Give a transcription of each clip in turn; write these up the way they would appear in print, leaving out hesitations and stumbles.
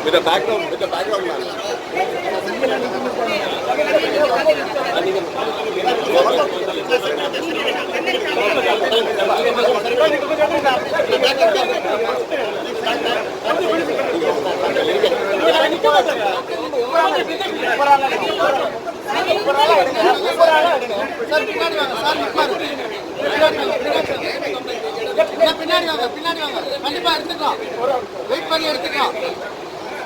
With the background man. பின்னாடி வாங்க கண்டிப்பா எடுத்துக்கலாம் வெயிட் பண்ணி எடுத்துக்கலாம்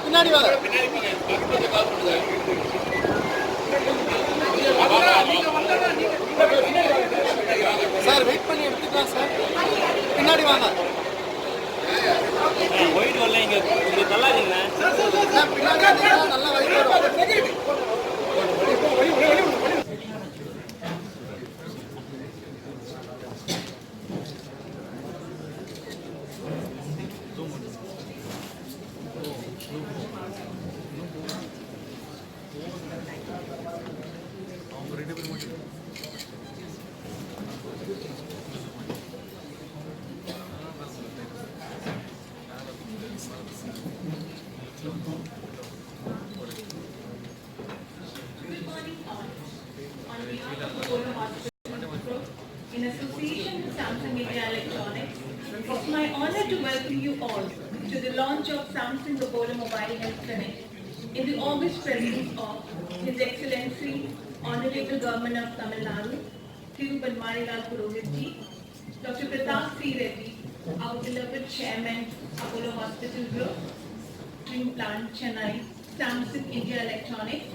பின்னாடி வாங்க சார் வெயிட் பண்ணி எடுத்துக்கலாம் சார் பின்னாடி வாங்க ஒயிட் வரல இங்க தள்ளாதீங்க பின்னாடி நல்லா வெயிட் வரும் In association with Samsung India Electronics, it's my honor to welcome you all to the launch of Samsung Apollo Mobile Health Clinic in the august presence of His Excellency Honorable Government of Tamil Nadu, Thiru Banmarilal Purohitji, Dr. Pratap C. Reddy, our beloved Chairman, Apollo Hospital Group, Twin Plant, Chennai, Samsung India Electronics,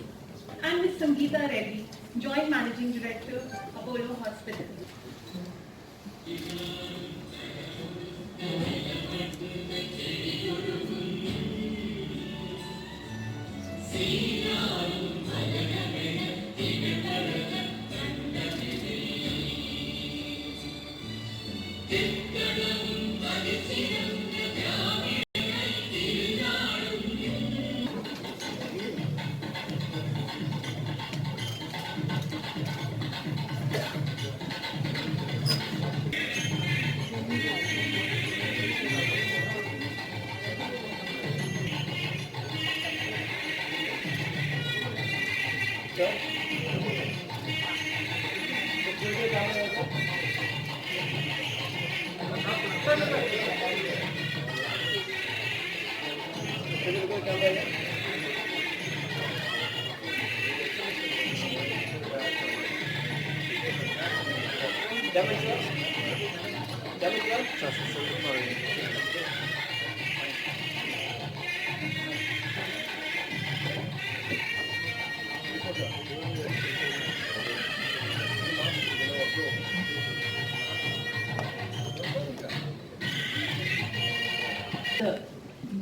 and Ms. Sangeeta Reddy, Joint Managing Director, Apollo Hospital.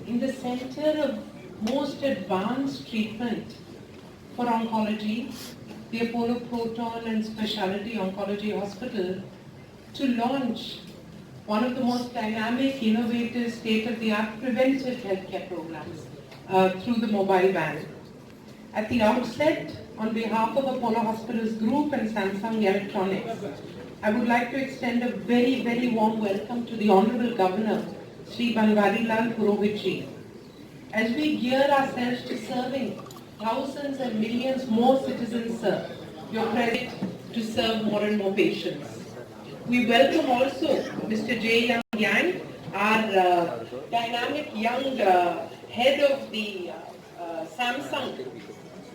In the center of most advanced treatment for oncology, the Apollo Proton and Specialty Oncology Hospital, to launch one of the most dynamic, innovative, state-of-the-art preventive healthcare programs through the mobile van. At the outset, on behalf of Apollo Hospitals Group and Samsung Electronics, I would like to extend a very, very warm welcome to the Honorable Governor, Sri Banwarilal Purohitji. As we gear ourselves to serving thousands and millions more citizens, sir, you're present to serve more and more patients. We welcome also Mr. J. Yang, our dynamic young head of the Samsung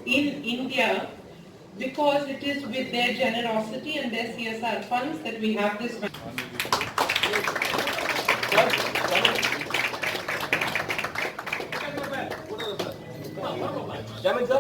in India, because it is with their generosity and their CSR funds that we have this. Jamin sir.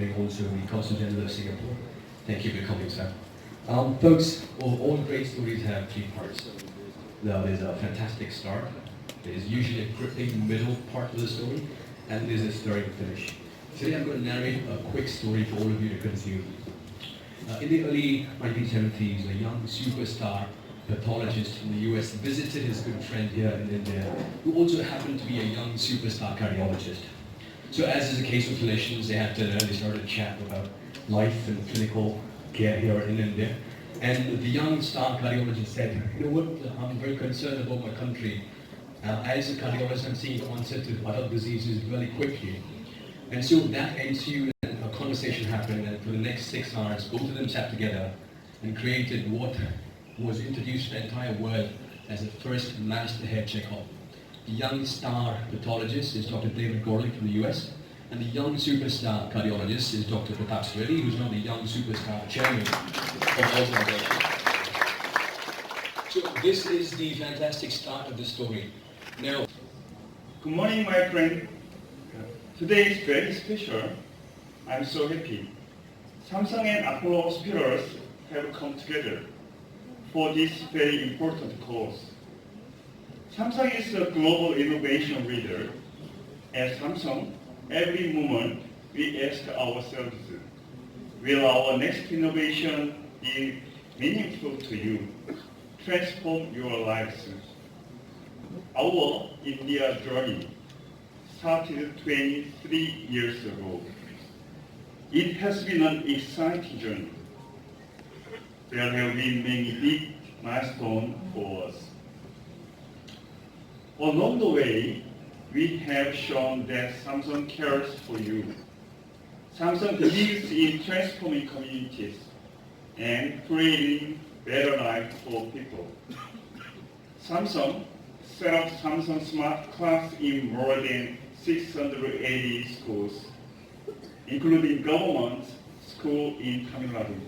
including also the Consul General of Singapore. Thank you for coming, sir. Folks, all great stories have three parts. There's a fantastic start, there's usually a gripping middle part of the story, and there's a stirring finish. Today I'm going to narrate a quick story for all of you to consume. In the early 1970s, a young superstar pathologist from the US visited his good friend here in India, who also happened to be a young superstar cardiologist. So as is the case with clinicians, they had dinner, they started to chat about life and clinical care here in India. And the young star cardiologist said, you know what, I'm very concerned about my country. As a cardiologist, I'm seeing the onset of other diseases really quickly. And so that ensued, and a conversation happened, and for the next 6 hours, both of them sat together and created what was introduced to the entire world as the first managed hair checkup. The young star pathologist is Dr. David Gorley from the US, and the young superstar cardiologist is Dr. Pratap Reddy, who's now the young superstar chairman of the organization. So this is the fantastic start of the story. Now, good morning, my friend. Today is very special. I'm so happy. Samsung and Apollo hospitals have come together for this very important cause. Samsung is a global innovation leader. At Samsung, every moment we ask ourselves, will our next innovation be meaningful to you, transform your lives? Our India journey started 23 years ago. It has been an exciting journey. There have been many big milestones for us. Along the way, we have shown that Samsung cares for you. Samsung believes in transforming communities and creating better lives for people. Samsung set up Samsung Smart Class in more than 680 schools, including government school in Tamil Nadu,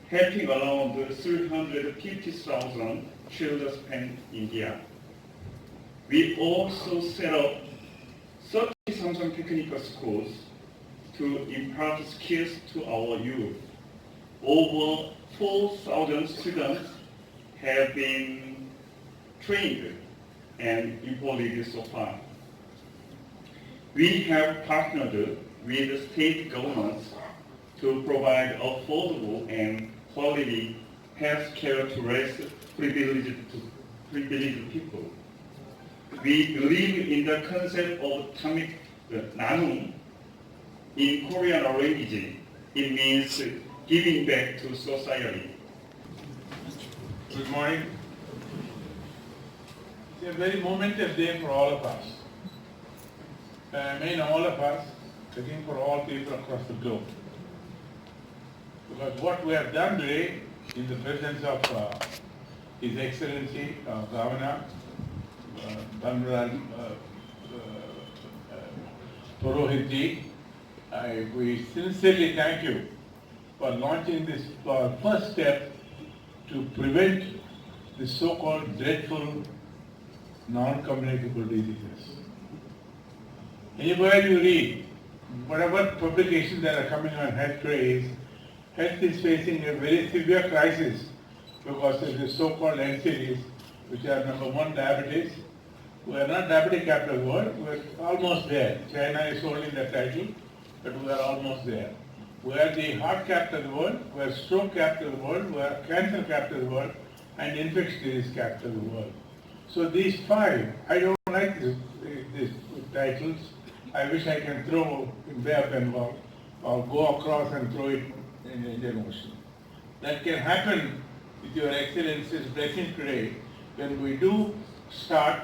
helping around 350,000 children in India. We also set up 30 Samsung technical schools to impart skills to our youth. Over 4,000 students have been trained and employed so far. We have partnered with state governments to provide affordable and quality health care to less privileged people. We believe in the concept of tamik nanum. In Korean language, it means giving back to society. Good morning. It's a very momentous day for all of us. I mean all of us, I think for all people across the globe. Because what we have done today in the presence of His Excellency, Governor, Banral Purohit ji, we sincerely thank you for launching this first step to prevent the so-called dreadful non-communicable diseases. Anywhere you read, whatever publications that are coming on health today, health is facing a very severe crisis because of the so-called NCDs, which are number one, diabetes. We are not diabetic capital of the world, we are almost there. China is holding the title, but we are almost there. We are the heart capital of the world, we are stroke capital of the world, we are cancer capital of the world, and infectious disease capital of the world. So these five, I don't like these titles. I wish I can throw in Bay of Bengal or go across and throw it in the Indian Ocean. That can happen with Your Excellency's blessing today when we do start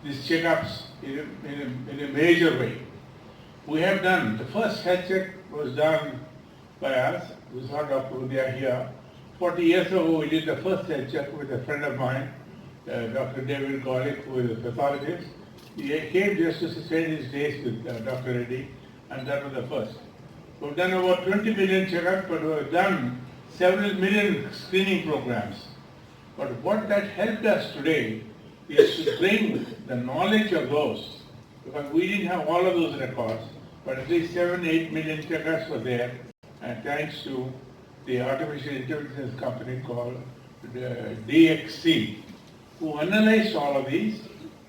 these checkups in a major way. We have done, the first health check was done by us, we saw Dr. Udaya here. 40 years ago we did the first health check with a friend of mine, Dr. David Gorley, who is a pathologist. He came just to spend his days with Dr. Reddy, and that was the first. We've done about 20 million checkups, but we've done several million screening programs. But what that helped us today is to bring the knowledge of those, because we didn't have all of those records, but at least 7-8 million checkups were there, and thanks to the artificial intelligence company called DXC, who analyzed all of these,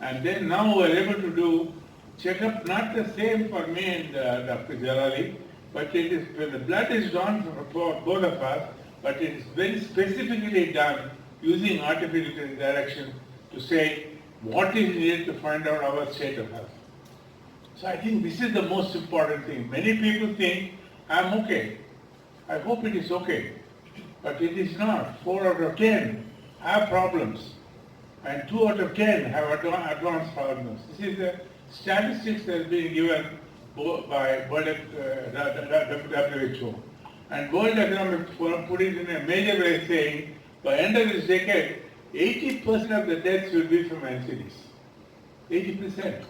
and then now we're able to do checkup not the same for me and Dr. Jalali, but it is when the blood is drawn for both of us, but it is very specifically done using artificial direction to say what is needed to find out our state of health. So I think this is the most important thing. Many people think I'm okay. I hope it is okay, but it is not. 4 out of 10 have problems, and 2 out of 10 have advanced problems. This is the statistics that is being given by WHO. And World Economic Forum put it in a major way, saying by end of this decade, 80% of the deaths will be from NCDs. 80%.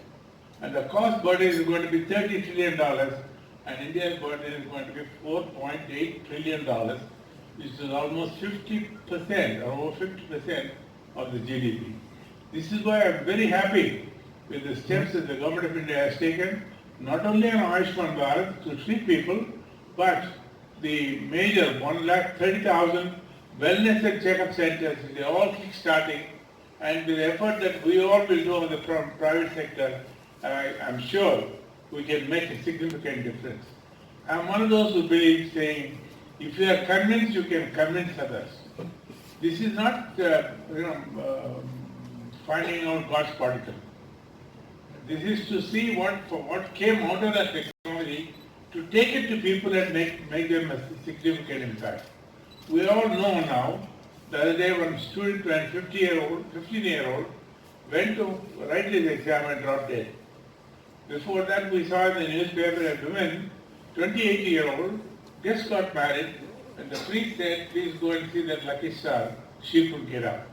And the cost burden is going to be $30 trillion, and India's burden is going to be $4.8 trillion, which is almost 50% or over 50% of the GDP. This is why I'm very happy with the steps that the government of India has taken, not only on Ayushman Bharat to treat people, but the major 130,000 wellness and checkup centers, they all keep starting, and with the effort that we all will do on the private sector, I'm sure we can make a significant difference. I'm one of those who believes saying, if you are convinced, you can convince others. This is not, finding out God's particle. This is to see what came out of that technology, to take it to people and make them a significant impact. We all know now, the other day one student, 15-year-old, went to write his exam and dropped dead. Before that, we saw in the newspaper a woman, 28-year-old, just got married, and the priest said, please go and see that lucky star. She could get up.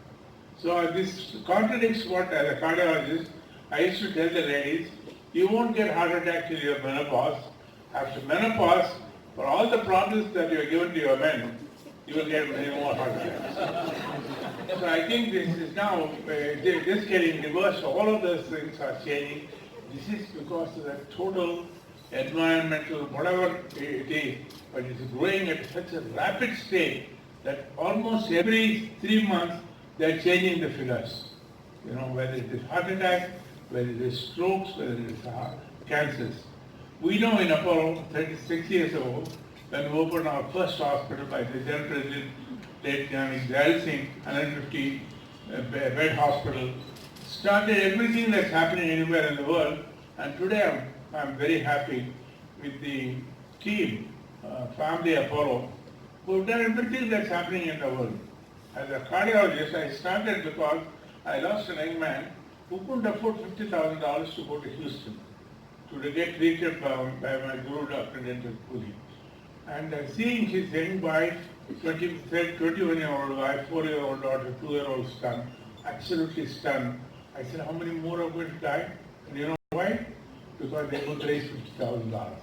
So this contradicts what, as a cardiologist, I used to tell the ladies, you won't get heart attack till you're menopause. After menopause, for all the problems that you are given to your men, you will get many more heart attacks. So I think this is now just getting reversed. All of those things are changing. This is because of the total environmental, whatever it is, but it's growing at such a rapid state that almost every 3 months they're changing the figures. You know, whether it is heart attack, whether it is strokes, whether it is cancers. We know in Apollo, 36 years ago, when we opened our first hospital by the then President, late Dal Singh, 150 bed hospital, started everything that's happening anywhere in the world. And today I'm very happy with the team, family Apollo, who have done everything that's happening in the world. As a cardiologist, I started because I lost a young man who couldn't afford $50,000 to go to Houston to get treated by my guru, Dr. Dental Puri. And seeing his young wife, 21-year-old wife, 4-year-old daughter, 2-year-old son, absolutely stunned. I said, how many more are going to die? And you know why? Because they could raise $50,000.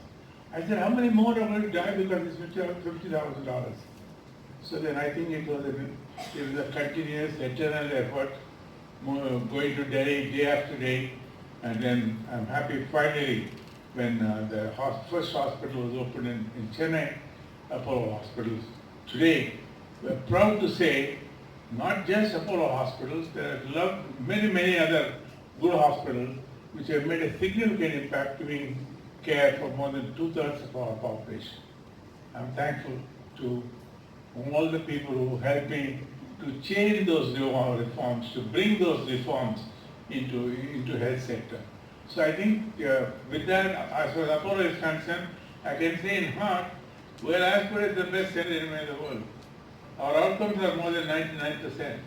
I said, how many more are going to die because it's $50,000? So then I think it was a continuous, eternal effort, going to Delhi day after day, and then I'm happy finally when the first hospital was opened in Chennai, Apollo Hospitals. Today, we're proud to say, not just Apollo Hospitals, there are many other good hospitals which have made a significant impact giving care for more than 2/3 of our population. I'm thankful to all the people who helped me to change those reforms, to bring those reforms into health sector. So I think with that, as far as Apollo is concerned, I can say in heart, we're as good as the best center in the world. Our outcomes are more than 99%.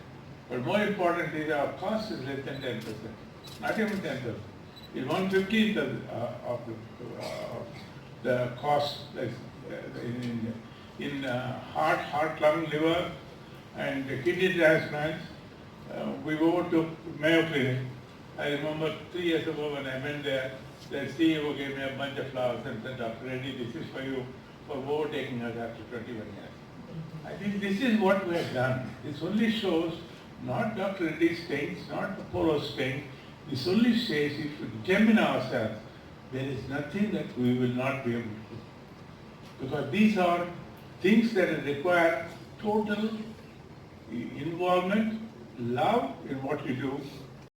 But more importantly, our cost is less than 10%. Not even 10%. It's 1/15th of the cost in India. In heart, lung, liver, and kidney transplants, we overtook Mayo Clinic. I remember 3 years ago when I went there, the CEO gave me a bunch of flowers and said, Dr. Reddy, this is for you for overtaking us after 21 years. I think this is what we have done. This only shows not Dr. Reddy's strength, not Apollo's strength. This only says if we determine ourselves, there is nothing that we will not be able to do. Because these are things that require total involvement, love in what you do,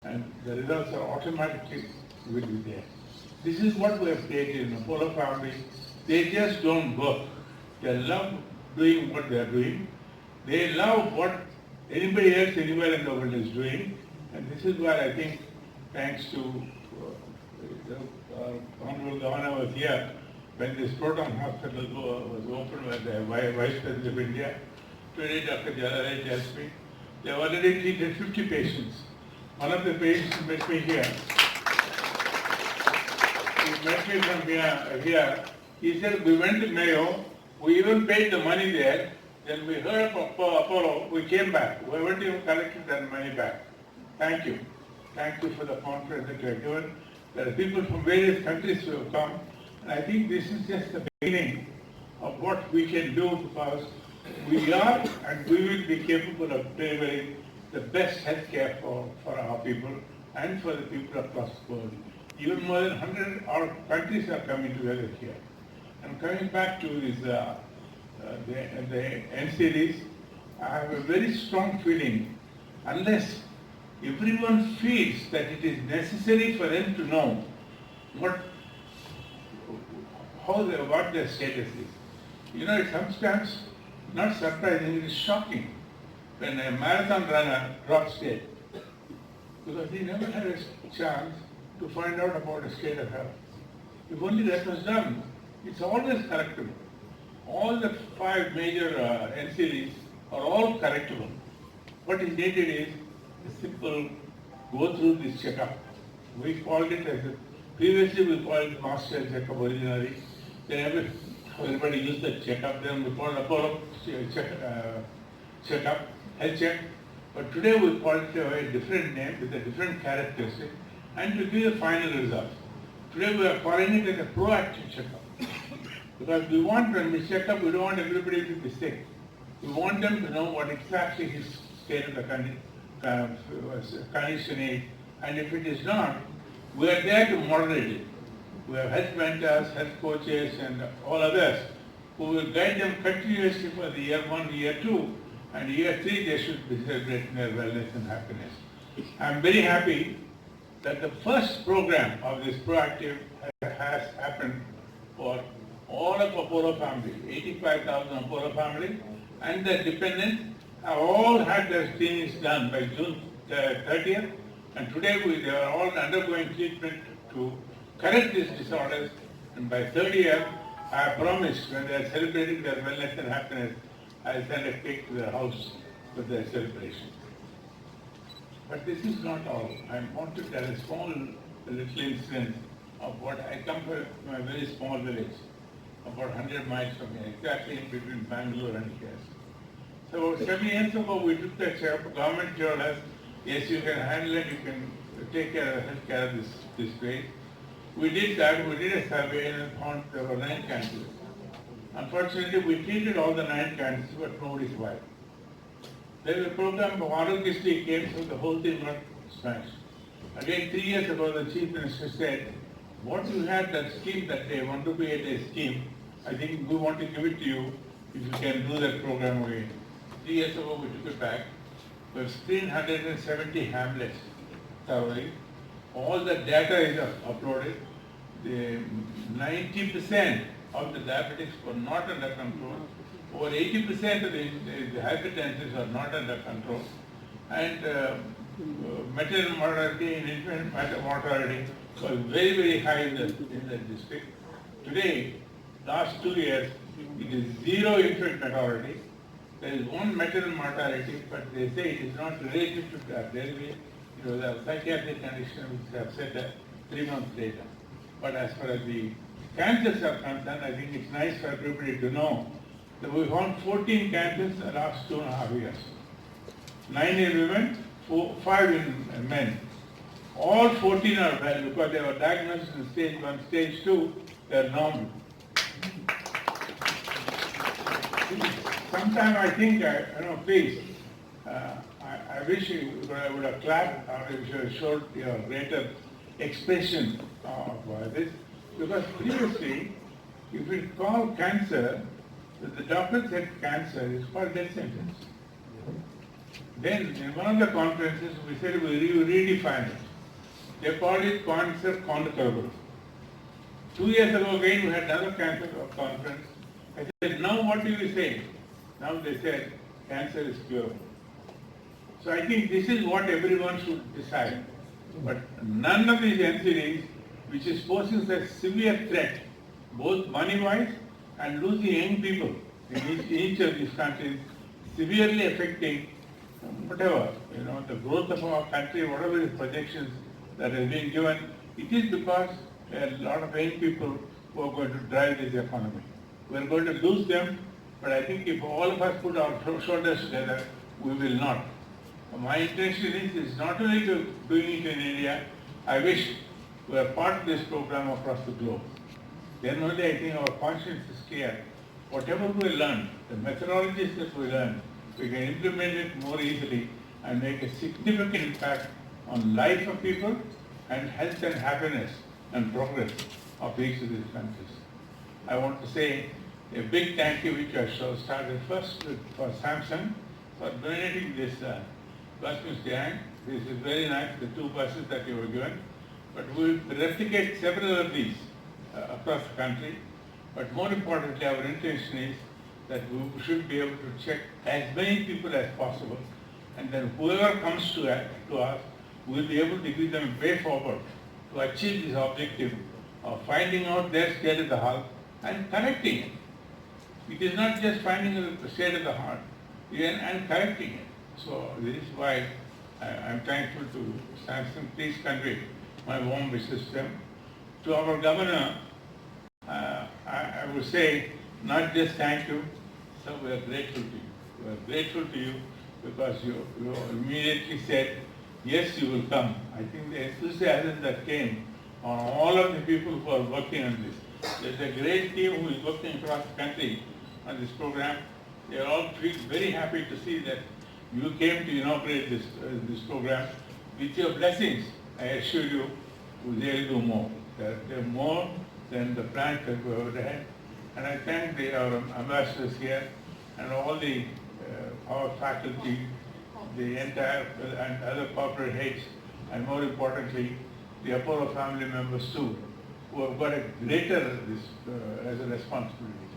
and the results are automatically will be there. This is what we have created in the Apollo family. They just don't work. They love doing what they are doing. They love what anybody else anywhere in the world is doing. And this is why I think, thanks to Honorable Governor was here when this Proton Hospital was opened by the Vice President of India. Today Dr. Jalal tells me they have already treated 50 patients. One of the patients met me here. He met me from here. He said, we went to Mayo, we even paid the money there, then we heard of Apollo, we came back. We haven't even collected that money back. Thank you. Thank you for the confidence that you have given. There are people from various countries who have come, and I think this is just the beginning of what we can do, because we are and we will be capable of delivering the best health care for our people and for the people across the world. Even more than 100 our countries are coming together here. And coming back to this, the NCDs, I have a very strong feeling, unless everyone feels that it is necessary for them to know what their status is. You know, it's sometimes not surprising, it is shocking when a marathon runner drops dead, because he never had a chance to find out about the state of health. If only that was done, it's always correctable. All the 5 major NCDs are all correctable. What is needed is a simple go through this checkup. We called it previously we called it master checkup originally. Then everybody used the checkup. Then we called Apollo checkup, health check. But today we call it a different name with a different characteristic and to give the final result. Today we are calling it as a proactive checkup. Because we want, when we check up, we don't want everybody to be sick. We want them to know what exactly his state of the condition is. And if it is not, we are there to moderate it. We have health mentors, health coaches, and all others who will guide them continuously for the year 1, year 2, and year 3 they should be celebrating their wellness and happiness. I am very happy that the first program of this proactive has happened for all of Apollo family, 85,000 Apollo family, and their dependents have all had their screenings done by June 30th, and today they are all undergoing treatment to correct these disorders, and by 30th, I promise when they are celebrating their wellness and happiness, I will send a cake to their house for their celebration. But this is not all. I want to tell a small little incident of what I come from a very small village, about 100 miles from here, exactly in between Bangalore and here. So 7 years ago, we took the government told us, yes, you can handle it, you can take care of health care of this place. We did that, we did a survey and found there were 9 cancers. Unfortunately, we treated all the 9 cancers, but nobody survived. There was a program of Arogistry came, so the whole thing got smashed. Again, 3 years ago, the Chief Minister said, what you had that scheme that day, 1 rupee a day scheme, I think we want to give it to you if you can do that program again. 3 years ago, we took it back. We have screened 170 hamlets thoroughly. All the data is uploaded. The 90% of the diabetics were not under control. Over 80% of the hypertensives are not under control. And maternal mortality and infant mortality was very, very high in the district. Today, last 2 years, it is 0 infant mortality. There is 1 maternal mortality, but they say it is not related to that. There will be the psychiatric condition which I have said 3 months later. But as far as the cancers are concerned, I think it's nice for everybody to know that we found 14 cancers in the last 2.5 years. 9 in women, 5 in men. All 14 are well because they were diagnosed in stage 1, stage 2, they are normal. Sometimes I think, please, I wish you would have clapped or you should have showed greater expression of this. Because previously, if we call cancer, the doctor said cancer is called death sentence. Then in one of the conferences we said we redefined it. They called it cancer concurable. 2 years ago again we had another cancer conference. I said, now what do you say? Now they said cancer is curable. So I think this is what everyone should decide. But none of these NCDs, which is posing such severe threat, both money-wise and losing young people in each of these countries, severely affecting whatever, the growth of our country, whatever the projections that are being given, it is because there are a lot of young people who are going to drive this economy. We are going to lose them, but I think if all of us put our shoulders together, we will not. My intention is not only to doing it in India, I wish we are part of this program across the globe. Then only I think our conscience is clear. Whatever we learn, the methodologies that we learn, we can implement it more easily and make a significant impact on life of people and health and happiness and progress of each of these countries. I want to say a big thank you, which I shall start first with for Samsung for donating this bus behind. This is very nice, the 2 buses that you were given. But we will replicate several of these across the country. But more importantly, our intention is that we should be able to check as many people as possible, and then whoever comes to us, we will be able to give them a way forward to achieve this objective of finding out their state of the heart and correcting it. It is not just finding the state of the heart, and correcting it. So this is why I am thankful to Samsung. Please convey my warm wishes to them. To our governor, I would say not just thank you, so we are grateful to you. We are grateful to you because you immediately said, yes, you will come. I think the enthusiasm that came on all of the people who are working on this. There's a great team who is working across the country on this program. They are all very happy to see that you came to inaugurate this program. With your blessings, I assure you, they'll do more. They're more than the plans that we ever had. And I thank our ambassadors here and all our faculty, the entire and other corporate heads, and more importantly, the Apollo family members too, who have got a greater as a responsibility.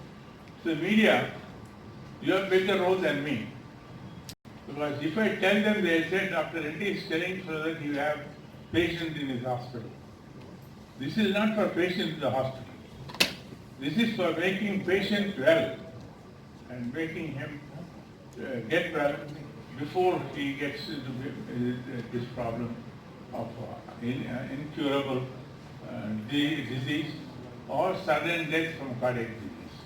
So media, you have bigger role than me. Because if I tell them, they'll say Dr. Reddy is telling so that you have patients in his hospital. This is not for patients in the hospital. This is for making patient well and making him get well before he gets into this problem of incurable disease or sudden death from cardiac disease.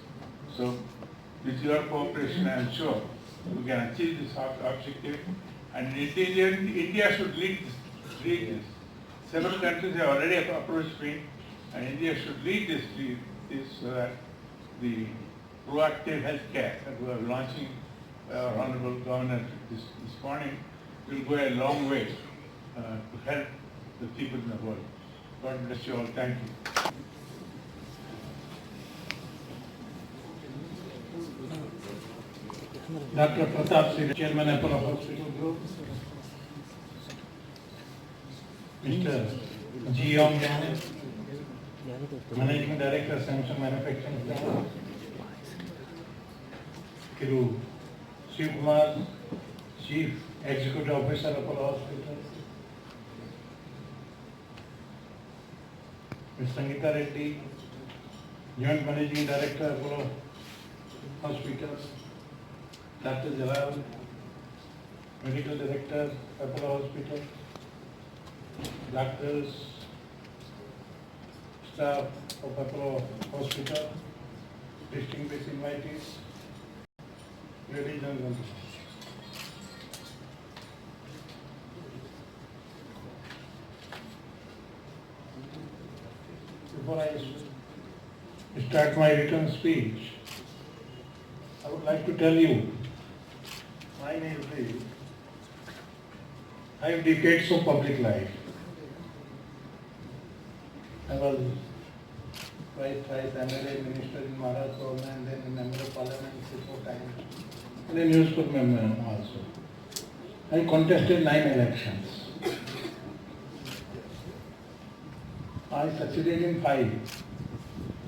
So with your cooperation, I am sure we can achieve this objective, and India should lead this. Several countries have already approached me, and India should lead this so that the proactive healthcare that we are launching by our Honorable Governor this morning will go a long way to help the people in the world. God bless you all. Thank you. Dr. Pratap Singh, Chairman Apollo Hospital Group. Mr. G. Yong Yan, Managing Director, Samsung Manufacturing Plant. Thiru Shiv Kumar, Chief Executive Officer, Apollo Hospital. Ms. Sangeeta Reddy, Joint Managing Director, Apollo Hospitals. Dr. Jalal, Medical Director, Apollo Hospital. Doctors, staff of Apollo Hospital, distinguished invitees, ladies and gentlemen. Before I start my written speech, I would like to tell you, my name is, I have decades of public life. I was twice MLA, minister in Maharashtra, and then a member of parliament 3-4 times, and a newspaper member also. I contested 9 elections. I succeeded in 5,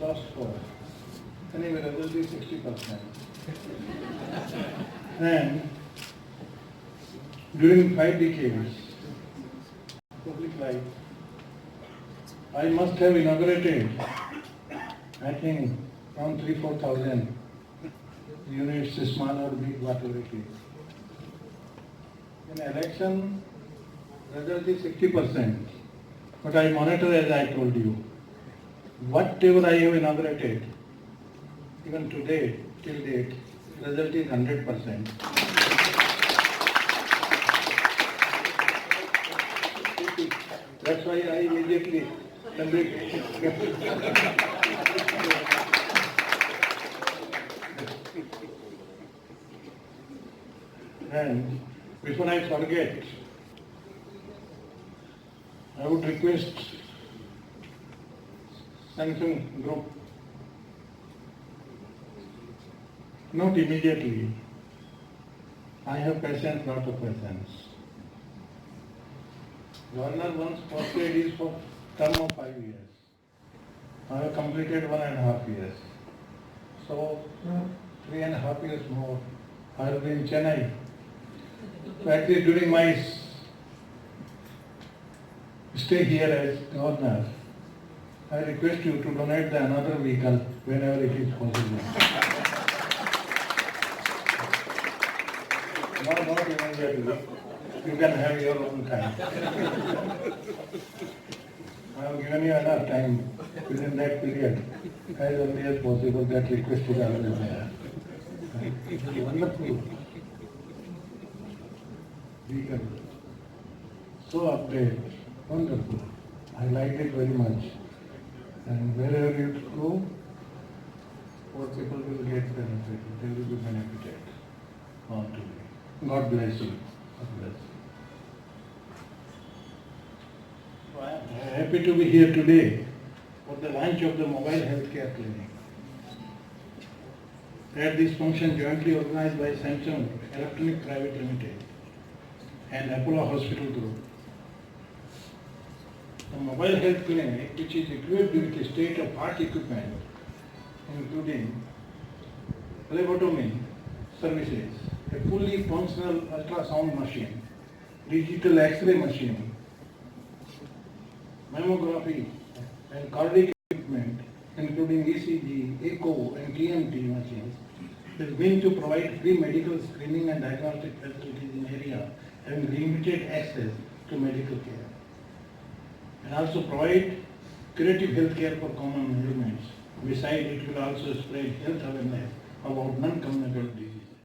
lost 4. Anyway, result is 60%. And during 5 decades, public life, I must have inaugurated, I think, around 3,000-4,000 units, small or big, whatever it is. In election, result is 60%. But I monitor, as I told you. Whatever I have inaugurated, even today, till date, result is 100%. That's why I immediately and before I forget, I would request Samsung Group, not immediately. I have patience, lot of patience. Governor wants postpaid is for term of 5 years. I have completed 1.5 years. So 3.5 years more. I will be in Chennai. So at least during my stay here as governor, I request you to donate the another vehicle whenever it is possible. No, not immediately. You can have your own time. I have given you enough time within that period, as early as possible. That request is always there. Wonderful vehicle. So updated. Wonderful. I liked it very much. And wherever you go, poor people will get benefited. They will be benefited. On to me. God bless you. God bless you. So I am happy to be here today for the launch of the mobile healthcare clinic. At this function jointly organized by Samsung Electronic Private Limited and Apollo Hospital Group. The mobile health clinic, which is equipped with state-of-the-art equipment, including phlebotomy services, a fully functional ultrasound machine, digital X-ray machine, mammography and cardiac equipment, including ECG, echo and TMT machines, is going to provide free medical screening and diagnostic facilities in area having limited access to medical care, and also provide curative health care for common ailments. Besides, it will also spread health awareness about non-communicable diseases.